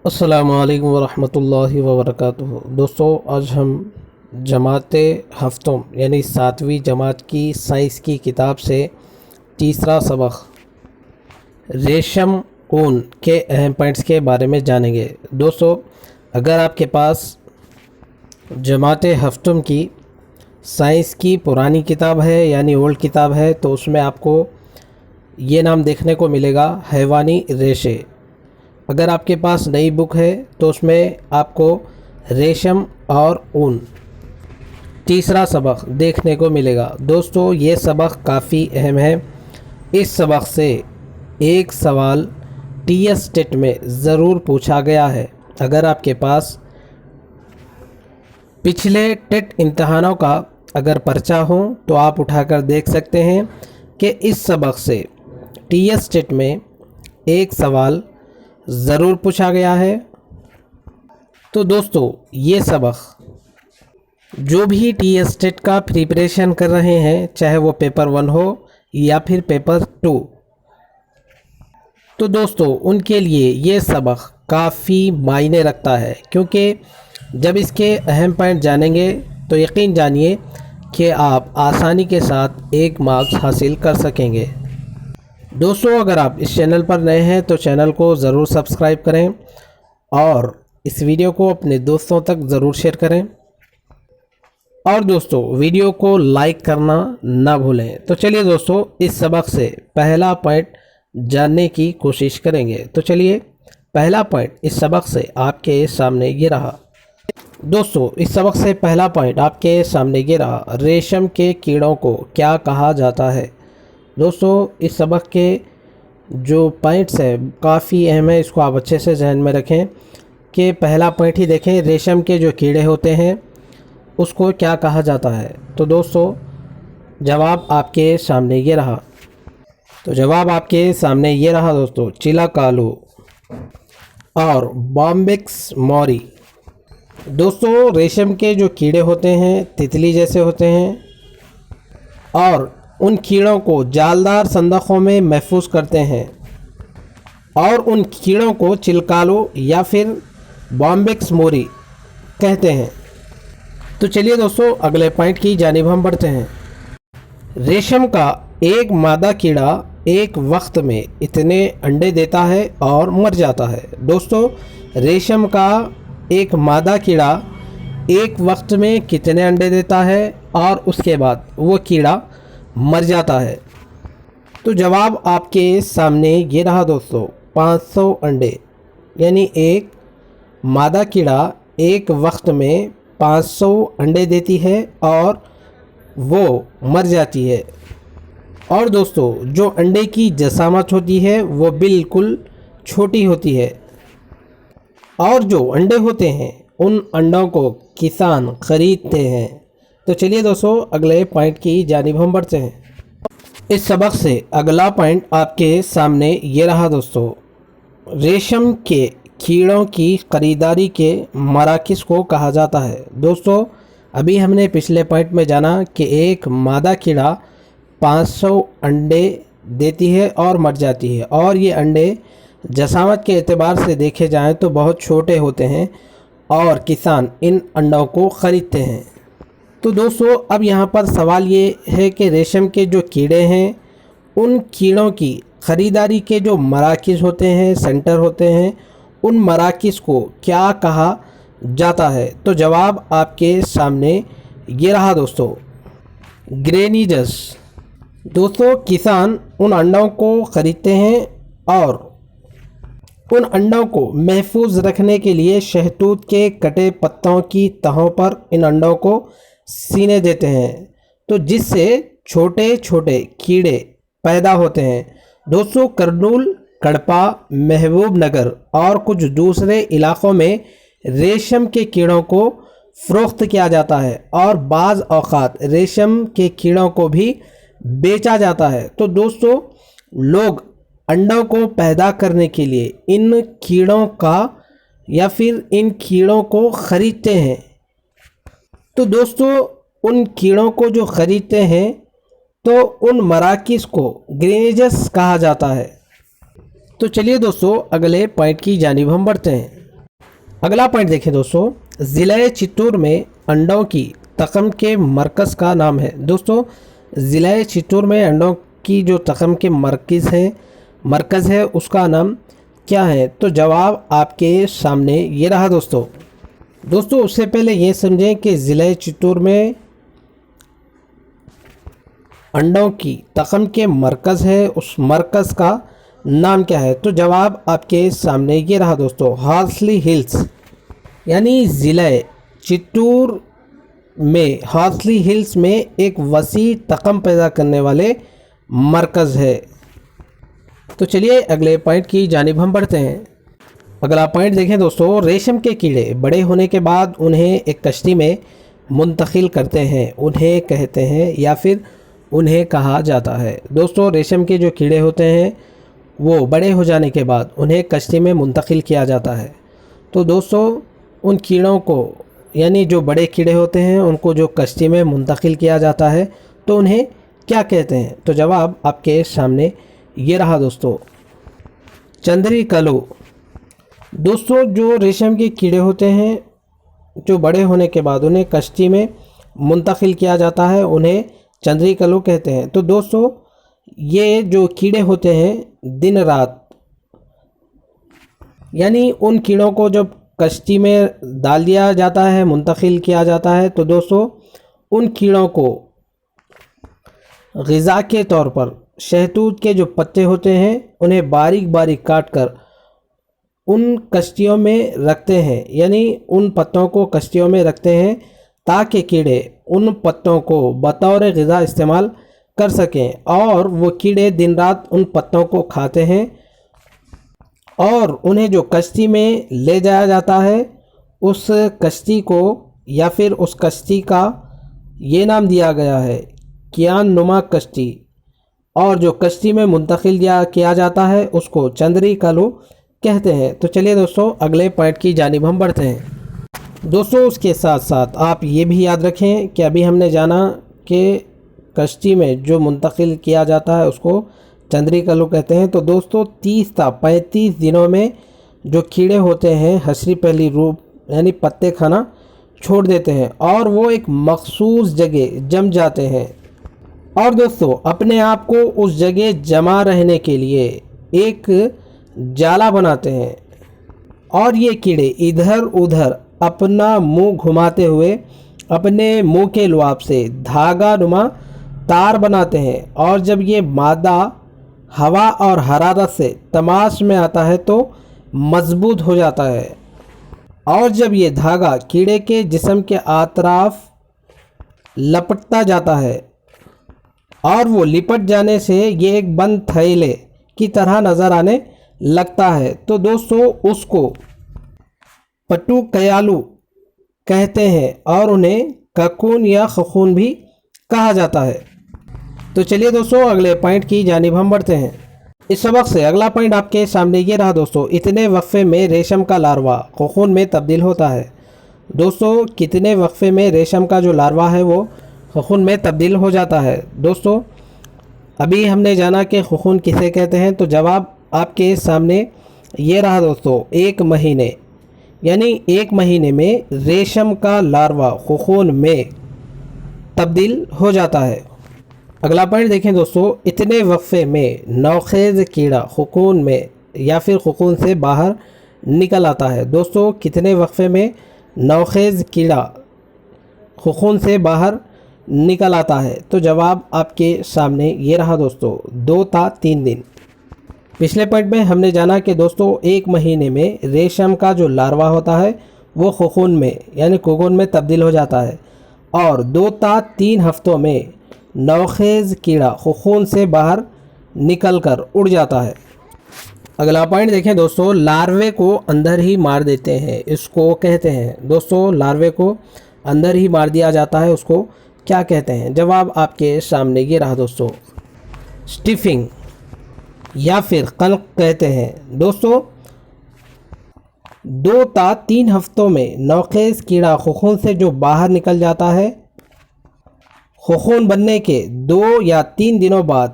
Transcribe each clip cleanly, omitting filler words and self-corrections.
السلام علیکم ورحمۃ اللہ وبرکاتہ۔ دوستو، آج ہم جماعت ہفتم یعنی 7ویں جماعت کی سائنس کی کتاب سے تیسرا سبق ریشم اون کے اہم پوائنٹس کے بارے میں جانیں گے۔ دوستو، اگر آپ کے پاس جماعت ہفتم کی سائنس کی پرانی کتاب ہے یعنی اولڈ کتاب ہے تو اس میں آپ کو یہ نام دیکھنے کو ملے گا، حیوانی ریشے۔ اگر آپ کے پاس نئی بک ہے تو اس میں آپ کو ریشم اور اون تیسرا سبق دیکھنے کو ملے گا۔ دوستو، یہ سبق کافی اہم ہے۔ اس سبق سے ایک سوال ٹی ایس ٹیٹ میں ضرور پوچھا گیا ہے۔ اگر آپ کے پاس پچھلے ٹیٹ امتحانوں کا اگر پرچہ ہو تو آپ اٹھا کر دیکھ سکتے ہیں کہ اس سبق سے ٹی ایس ٹیٹ میں ایک سوال ضرور پوچھا گیا ہے۔ تو دوستو، یہ سبق جو بھی ٹی ایس ٹیٹ کا پریپریشن کر رہے ہیں، چاہے وہ پیپر 1 ہو یا پھر پیپر 2، تو دوستو ان کے لیے یہ سبق کافی معنی رکھتا ہے، کیونکہ جب اس کے اہم پوائنٹ جانیں گے تو یقین جانیے کہ آپ آسانی کے ساتھ 1 مارکس حاصل کر سکیں گے۔ دوستو، اگر آپ اس چینل پر نئے ہیں تو چینل کو ضرور سبسکرائب کریں اور اس ویڈیو کو اپنے دوستوں تک ضرور شیئر کریں، اور دوستو ویڈیو کو لائک کرنا نہ بھولیں۔ تو چلیے دوستو، اس سبق سے پہلا پوائنٹ جاننے کی کوشش کریں گے۔ تو چلیے، پہلا پوائنٹ اس سبق سے آپ کے سامنے یہ رہا۔ دوستو، اس سبق سے پہلا پوائنٹ آپ کے سامنے یہ رہا، ریشم کے کیڑوں کو کیا کہا جاتا ہے۔ دوستو، اس سبق کے جو پوائنٹس ہیں کافی اہم ہے، اس کو آپ اچھے سے ذہن میں رکھیں کہ پہلا پوائنٹ ہی دیکھیں، ریشم کے جو کیڑے ہوتے ہیں اس کو کیا کہا جاتا ہے۔ تو دوستو، جواب آپ کے سامنے یہ رہا۔ تو جواب آپ کے سامنے یہ رہا دوستو، چیلا کالو اور بامبکس موری۔ دوستو، ریشم کے جو کیڑے ہوتے ہیں تتلی جیسے ہوتے ہیں اور ان کیڑوں کو جالدار صندوقوں میں محفوظ کرتے ہیں، اور ان کیڑوں کو چلکالو یا پھر بامبکس موری کہتے ہیں۔ تو چلیے دوستو، اگلے پوائنٹ کی جانب ہم بڑھتے ہیں۔ ریشم کا ایک مادہ کیڑا ایک وقت میں اتنے انڈے دیتا ہے اور مر جاتا ہے۔ دوستو، ریشم کا ایک مادہ کیڑا ایک وقت میں کتنے انڈے دیتا ہے اور اس کے بعد وہ کیڑا مر جاتا ہے۔ تو جواب آپ کے سامنے یہ رہا دوستو، 500 انڈے، یعنی ایک مادہ کیڑا ایک وقت میں 500 انڈے دیتی ہے اور وہ مر جاتی ہے۔ اور دوستو، جو انڈے کی جسامت ہوتی ہے وہ بالکل چھوٹی ہوتی ہے، اور جو انڈے ہوتے ہیں ان انڈوں کو کسان خریدتے ہیں۔ تو چلیے دوستو، اگلے پوائنٹ کی جانب ہم بڑھتے ہیں۔ اس سبق سے اگلا پوائنٹ آپ کے سامنے یہ رہا دوستو، ریشم کے کیڑوں کی خریداری کے مراکز کو کہا جاتا ہے۔ دوستو، ابھی ہم نے پچھلے پوائنٹ میں جانا کہ ایک مادہ کیڑا 500 انڈے دیتی ہے اور مر جاتی ہے، اور یہ انڈے جسامت کے اعتبار سے دیکھے جائیں تو بہت چھوٹے ہوتے ہیں اور کسان ان انڈوں کو خریدتے ہیں۔ تو دوستو، اب یہاں پر سوال یہ ہے کہ ریشم کے جو کیڑے ہیں ان کیڑوں کی خریداری کے جو مراکز ہوتے ہیں، سینٹر ہوتے ہیں، ان مراکز کو کیا کہا جاتا ہے۔ تو جواب آپ کے سامنے یہ رہا دوستو، گرینیجز۔ دوستو، کسان ان انڈوں کو خریدتے ہیں اور ان انڈوں کو محفوظ رکھنے کے لیے شہتوت کے کٹے پتوں کی تہوں پر ان انڈوں کو سینے دیتے ہیں، تو جس سے چھوٹے چھوٹے کیڑے پیدا ہوتے ہیں۔ دوستو، کرنول، کڑپا، محبوب نگر اور کچھ دوسرے علاقوں میں ریشم کے کیڑوں کو فروخت کیا جاتا ہے، اور بعض اوقات ریشم کے کیڑوں کو بھی بیچا جاتا ہے۔ تو دوستو، لوگ انڈوں کو پیدا کرنے کے لیے ان کیڑوں کا یا پھر ان کیڑوں کو خریدتے ہیں۔ تو دوستو، ان کیڑوں کو جو خریدتے ہیں تو ان مراکز کو گرینیجز کہا جاتا ہے۔ تو چلیے دوستو، اگلے پوائنٹ کی جانب ہم بڑھتے ہیں۔ اگلا پوائنٹ دیکھیں دوستو، ضلع چتور میں انڈوں کی تخم کے مرکز کا نام ہے۔ دوستو ضلع چتور میں انڈوں کی جو تخم کے مرکز ہے اس کا نام کیا ہے؟ تو جواب آپ کے سامنے یہ رہا دوستو۔ اس سے پہلے یہ سمجھیں کہ ضلع چتور میں انڈوں کی تخم کے مرکز ہے، اس مرکز کا نام کیا ہے؟ تو جواب آپ کے سامنے یہ رہا دوستو، ہارسلی ہلز، یعنی ضلع چتور میں ہارسلی ہلز میں ایک وسیع تخم پیدا کرنے والے مرکز ہے۔ تو چلیے اگلے پوائنٹ کی جانب ہم بڑھتے ہیں۔ اگلا پوائنٹ دیکھیں دوستو، ریشم کے کیڑے بڑے ہونے کے بعد انہیں ایک کشتی میں منتقل کرتے ہیں، انہیں کہتے ہیں یا پھر انہیں کہا جاتا ہے۔ دوستو ریشم کے جو کیڑے ہوتے ہیں وہ بڑے ہو جانے کے بعد انہیں کشتی میں منتقل کیا جاتا ہے۔ تو دوستو ان کیڑوں کو، یعنی جو بڑے کیڑے ہوتے ہیں ان کو جو کشتی میں منتقل کیا جاتا ہے تو انہیں کیا کہتے ہیں؟ تو جواب آپ کے سامنے یہ رہا دوستو، چندری کلو۔ دوستو جو ریشم کے کیڑے ہوتے ہیں جو بڑے ہونے کے بعد انہیں کشتی میں منتقل کیا جاتا ہے انہیں چندری کلو کہتے ہیں۔ تو دوستو یہ جو کیڑے ہوتے ہیں دن رات، یعنی ان کیڑوں کو جب کشتی میں ڈال دیا جاتا ہے، منتقل کیا جاتا ہے، تو دوستو ان کیڑوں کو غذا کے طور پر شہتوت کے جو پتے ہوتے ہیں انہیں باریک باریک کاٹ کر ان کشتیوں میں رکھتے ہیں، یعنی ان پتوں کو کشتیوں میں رکھتے ہیں تاکہ کیڑے ان پتوں کو بطور غذا استعمال کر سکیں، اور وہ کیڑے دن رات ان پتوں کو کھاتے ہیں، اور انہیں جو کشتی میں لے جایا جاتا ہے اس کشتی کو یا پھر اس کشتی کا یہ نام دیا گیا ہے کیان نما کشتی، اور جو کشتی میں منتقل کیا جاتا ہے اس کو چندری کلو کہتے ہیں۔ تو چلیے دوستو اگلے پوائنٹ کی جانب ہم بڑھتے ہیں۔ دوستو اس کے ساتھ ساتھ آپ یہ بھی یاد رکھیں کہ ابھی ہم نے جانا کہ کشتی میں جو منتقل کیا جاتا ہے اس کو چندری کلو کہتے ہیں۔ تو دوستو 30 تا 35 دنوں میں جو کیڑے ہوتے ہیں حشری پہلی روپ یعنی پتے کھانا چھوڑ دیتے ہیں اور وہ ایک مخصوص جگہ جم جاتے ہیں، اور دوستو اپنے آپ کو اس جگہ جمع رہنے کے لیے ایک جالا بناتے ہیں، اور یہ کیڑے ادھر ادھر اپنا منہ گھماتے ہوئے اپنے منہ کے لعاب سے دھاگا نما تار بناتے ہیں، اور جب یہ مادہ ہوا اور حرارت سے تماس میں آتا ہے تو مضبوط ہو جاتا ہے، اور جب یہ دھاگا کیڑے کے جسم کے اطراف لپٹتا جاتا ہے اور وہ لپٹ جانے سے یہ ایک بند تھیلے کی طرح نظر آنے لگتا ہے، تو دوستو اس کو پٹو کیالو کہتے ہیں، اور انہیں ککون یا خخون بھی کہا جاتا ہے۔ تو چلیے دوستو اگلے پوائنٹ کی جانب ہم بڑھتے ہیں۔ اس سبق سے اگلا پوائنٹ آپ کے سامنے یہ رہا دوستو، اتنے وقفے میں ریشم کا لاروا خخون میں تبدیل ہوتا ہے۔ دوستو کتنے وقفے میں ریشم کا جو لاروا ہے وہ خخون میں تبدیل ہو جاتا ہے؟ دوستو ابھی ہم نے جانا کہ خخون کسے کہتے ہیں، تو جواب آپ کے سامنے یہ رہا دوستو، 1 مہینے، یعنی 1 مہینے میں ریشم کا لاروا خخون میں تبدیل ہو جاتا ہے۔ اگلا پوائنٹ دیکھیں دوستو، اتنے وقفے میں نوخیز کیڑا خخون میں یا پھر خخون سے باہر نکل آتا ہے۔ دوستو کتنے وقفے میں نوخیز کیڑا خخون سے باہر نکل آتا ہے؟ تو جواب آپ کے سامنے یہ رہا دوستو، 2 تا 3 دن۔ پچھلے پوائنٹ میں ہم نے جانا کہ دوستو 1 مہینے میں ریشم کا جو لاروا ہوتا ہے وہ خخون میں یعنی کوکون میں تبدیل ہو جاتا ہے، اور 2 تا 3 ہفتوں میں نوخیز کیڑا خخون سے باہر نکل کر اڑ جاتا ہے۔ اگلا پوائنٹ دیکھیں دوستو، لاروے کو اندر ہی مار دیتے ہیں، اس کو کہتے ہیں دوستو، لاروے کو اندر ہی مار دیا جاتا ہے اس کو کیا کہتے ہیں؟ جواب آپ کے سامنے یہ رہا دوستو، سٹیفنگ یا پھر قلق کہتے ہیں۔ دوستو 2 تا 3 ہفتوں میں نوخیز کیڑا خخون سے جو باہر نکل جاتا ہے، خخون بننے کے 2 یا 3 دنوں بعد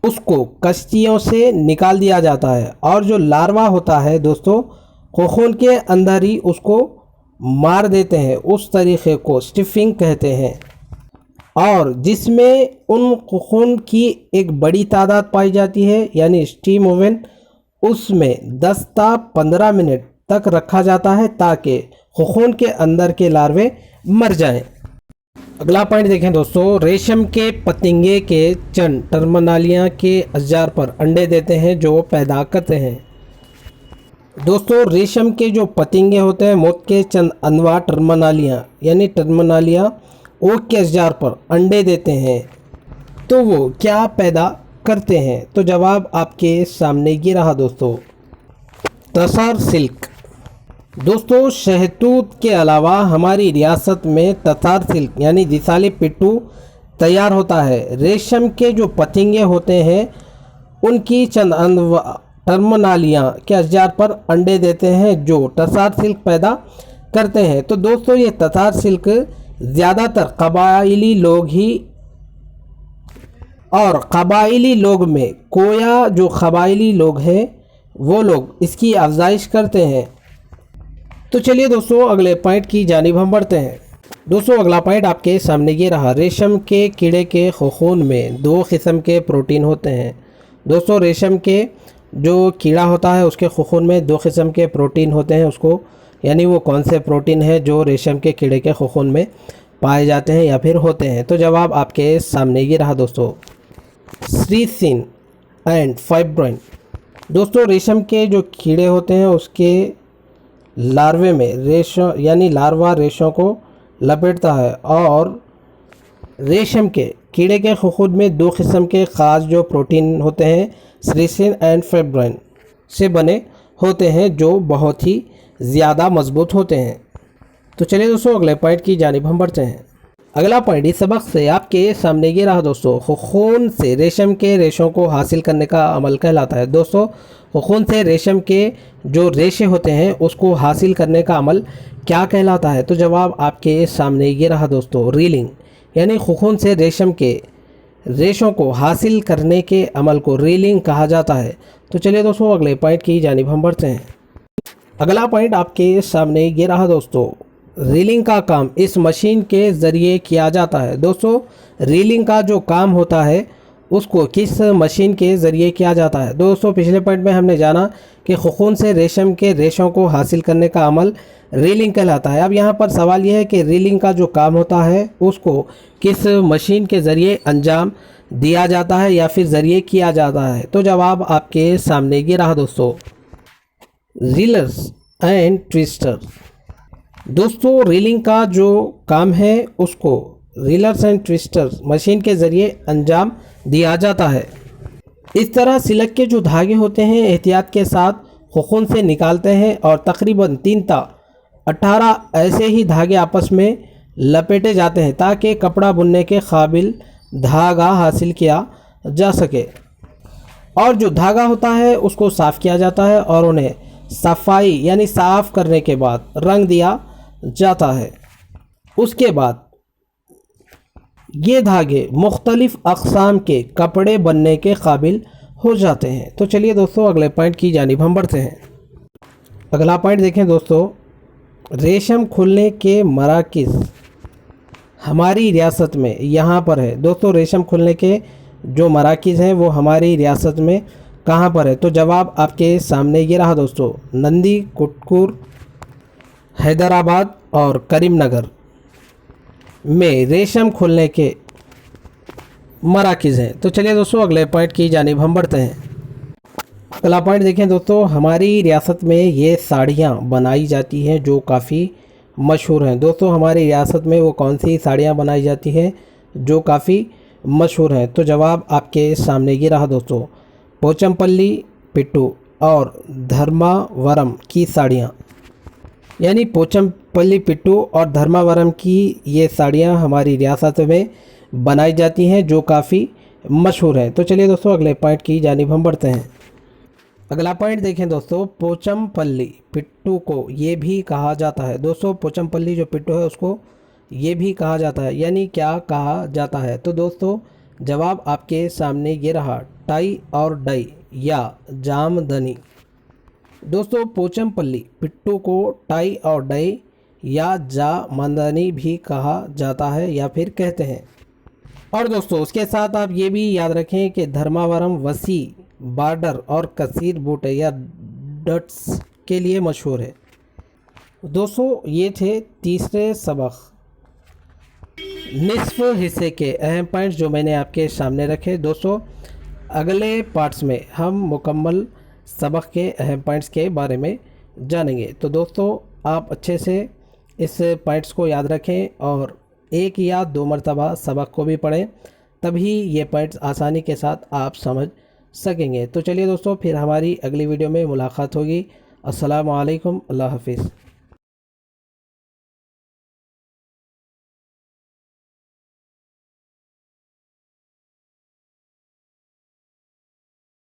اس کو کشتیوں سے نکال دیا جاتا ہے، اور جو لاروا ہوتا ہے دوستو خون کے اندر ہی اس کو مار دیتے ہیں، اس طریقے کو سٹفنگ کہتے ہیں، اور جس میں ان خون کی ایک بڑی تعداد پائی جاتی ہے، یعنی اسٹیم اوون، اس میں 10 تا 15 منٹ تک رکھا جاتا ہے تاکہ خون کے اندر کے لاروے مر جائیں۔ اگلا پوائنٹ دیکھیں دوستو، ریشم کے پتنگے کے چند ٹرمنالیاں کے اشجار پر انڈے دیتے ہیں جو پیدا کرتے ہیں۔ دوستو ریشم کے جو پتنگے ہوتے ہیں موت کے چند انواع ٹرمنالیاں یعنی ٹرمنالیاں اوک کے اشجار پر انڈے دیتے ہیں، تو وہ کیا پیدا کرتے ہیں؟ تو جواب آپ کے سامنے یہ رہا دوستو، تسار سلک۔ دوستو شہتوت کے علاوہ ہماری ریاست میں تتار سلک یعنی دیسالی پٹو تیار ہوتا ہے۔ ریشم کے جو پتنگے ہوتے ہیں ان کی چند انواع ٹرمنالیاں کے اشجار پر انڈے دیتے ہیں جو تتار سلک پیدا کرتے ہیں۔ تو دوستو یہ تتار سلک زیادہ تر قبائلی لوگ ہی، اور قبائلی لوگ میں کویا جو قبائلی لوگ ہیں وہ لوگ اس کی افزائش کرتے ہیں۔ تو چلیے دوستو اگلے پوائنٹ کی جانب ہم بڑھتے ہیں۔ دوستو اگلا پوائنٹ آپ کے سامنے یہ رہا، ریشم کے کیڑے کے خون میں 2 قسم کے پروٹین ہوتے ہیں۔ دوستو ریشم کے جو کیڑا ہوتا ہے اس کے خون میں 2 قسم کے پروٹین ہوتے ہیں، اس کو یعنی وہ کون سے پروٹین ہیں جو ریشم کے کیڑے کے خون میں پائے جاتے ہیں یا پھر ہوتے ہیں؟ تو جواب آپ کے سامنے یہ رہا دوستو، سیریسین اینڈ فائبرین۔ دوستو ریشم کے جو کیڑے ہوتے ہیں اس کے لاروے میں ریشوں یعنی لاروا ریشوں کو لپیٹتا ہے، اور ریشم کے کیڑے کے خون میں 2 قسم کے خاص جو پروٹین ہوتے ہیں سیریسین اینڈ فائبرین سے بنے ہوتے ہیں جو بہت ہی زیادہ مضبوط ہوتے ہیں۔ تو چلیے دوستو اگلے پوائنٹ کی جانب ہم بڑھتے ہیں۔ اگلا پوائنٹ اس سبق سے آپ کے سامنے یہ رہا دوستو، خون سے ریشم کے ریشوں کو حاصل کرنے کا عمل کہلاتا ہے۔ دوستو خون سے ریشم کے جو ریشے ہوتے ہیں اس کو حاصل کرنے کا عمل کیا کہلاتا ہے؟ تو جواب آپ کے سامنے یہ رہا دوستو، ریلنگ، یعنی خون سے ریشم کے ریشوں کو حاصل کرنے کے عمل کو ریلنگ کہا جاتا ہے۔ تو چلیے دوستو اگلے پوائنٹ کی جانب ہم بڑھتے ہیں۔ اگلا پوائنٹ آپ کے سامنے یہ رہا دوستو، ریلنگ کا کام اس مشین کے ذریعے کیا جاتا ہے۔ دوستو ریلنگ کا جو کام ہوتا ہے اس کو کس مشین کے ذریعے کیا جاتا ہے؟ دوستو پچھلے پوائنٹ میں ہم نے جانا کہ خون سے ریشم کے ریشوں کو حاصل کرنے کا عمل ریلنگ کہلاتا ہے۔ اب یہاں پر سوال یہ ہے کہ ریلنگ کا جو کام ہوتا ہے اس کو کس مشین کے ذریعے انجام دیا جاتا ہے یا پھر ذریعے کیا جاتا ہے؟ تو جواب آپ کے سامنے یہ رہا دوستو، ریلرز اینڈ ٹویسٹر۔ دوستو ریلنگ کا جو کام ہے اس کو ریلرز اینڈ ٹویسٹر مشین کے ذریعے انجام دیا جاتا ہے۔ اس طرح سلک کے جو دھاگے ہوتے ہیں احتیاط کے ساتھ خون سے نکالتے ہیں، اور تقریباً 3 تا 18 ایسے ہی دھاگے آپس میں لپیٹے جاتے ہیں تاکہ کپڑا بننے کے قابل دھاگا حاصل کیا جا سکے، اور جو دھاگا ہوتا ہے اس کو صاف کیا جاتا ہے اور انہیں صفائی یعنی صاف کرنے کے بعد رنگ دیا جاتا ہے۔ اس کے بعد یہ دھاگے مختلف اقسام کے کپڑے بننے کے قابل ہو جاتے ہیں۔ تو چلیے دوستو اگلے پوائنٹ کی جانب ہم بڑھتے ہیں۔ اگلا پوائنٹ دیکھیں دوستو، ریشم کھلنے کے مراکز ہماری ریاست میں یہاں پر ہے۔ دوستو ریشم کھلنے کے جو مراکز ہیں وہ ہماری ریاست میں کہاں پر ہے؟ تو جواب آپ کے سامنے یہ رہا دوستو، نندی، کٹکور، حیدرآباد اور کریم نگر میں ریشم کھلنے کے مراکز ہیں۔ تو چلیے دوستو اگلے پوائنٹ کی جانب ہم بڑھتے ہیں۔ اگلا پوائنٹ دیکھیں دوستو، ہماری ریاست میں یہ ساڑیاں بنائی جاتی ہیں جو کافی مشہور ہیں۔ دوستو ہماری ریاست میں وہ کون سی ساڑیاں بنائی جاتی ہیں جو کافی مشہور ہیں؟ تو جواب آپ کے سامنے یہ رہا دوستو، پوچم پلی پٹو اور دھرماورم کی ساڑیاں، یعنی پوچم پلی پٹو اور دھرماورم کی یہ ساڑیاں ہماری ریاست میں بنائی جاتی ہیں جو کافی مشہور ہیں۔ تو چلیے دوستو اگلے پوائنٹ کی جانب ہم بڑھتے ہیں۔ اگلا پوائنٹ دیکھیں دوستو، پوچم پلی پٹو کو یہ بھی کہا جاتا ہے۔ دوستو پوچم پلی جو پٹو ہے اس کو یہ بھی کہا جاتا ہے، یعنی کیا کہا جاتا ہے؟ تو دوستو جواب آپ کے سامنے یہ رہا، ٹائی اور ڈائی یا جامدنی۔ دوستو پوچم پلی پٹو کو ٹائی اور ڈائی یا جا مندانی بھی کہا جاتا ہے یا پھر کہتے ہیں۔ اور دوستو اس کے ساتھ آپ یہ بھی یاد رکھیں کہ دھرماورم وسیع بارڈر اور کثیر بوٹے یا ڈٹس کے لیے مشہور ہے۔ دوستو یہ تھے تیسرے سبق نصف حصے کے اہم پوائنٹس جو میں نے آپ کے سامنے رکھے۔ دوستو اگلے پارٹس میں ہم مکمل سبق کے اہم پوائنٹس کے بارے میں جانیں گے۔ تو دوستو آپ اچھے سے اس پوائنٹس کو یاد رکھیں اور ایک یا دو مرتبہ سبق کو بھی پڑھیں، تبھی یہ پوائنٹس آسانی کے ساتھ آپ سمجھ سکیں گے۔ تو چلیے دوستو پھر ہماری اگلی ویڈیو میں ملاقات ہوگی۔ السلام علیکم، اللہ حافظ۔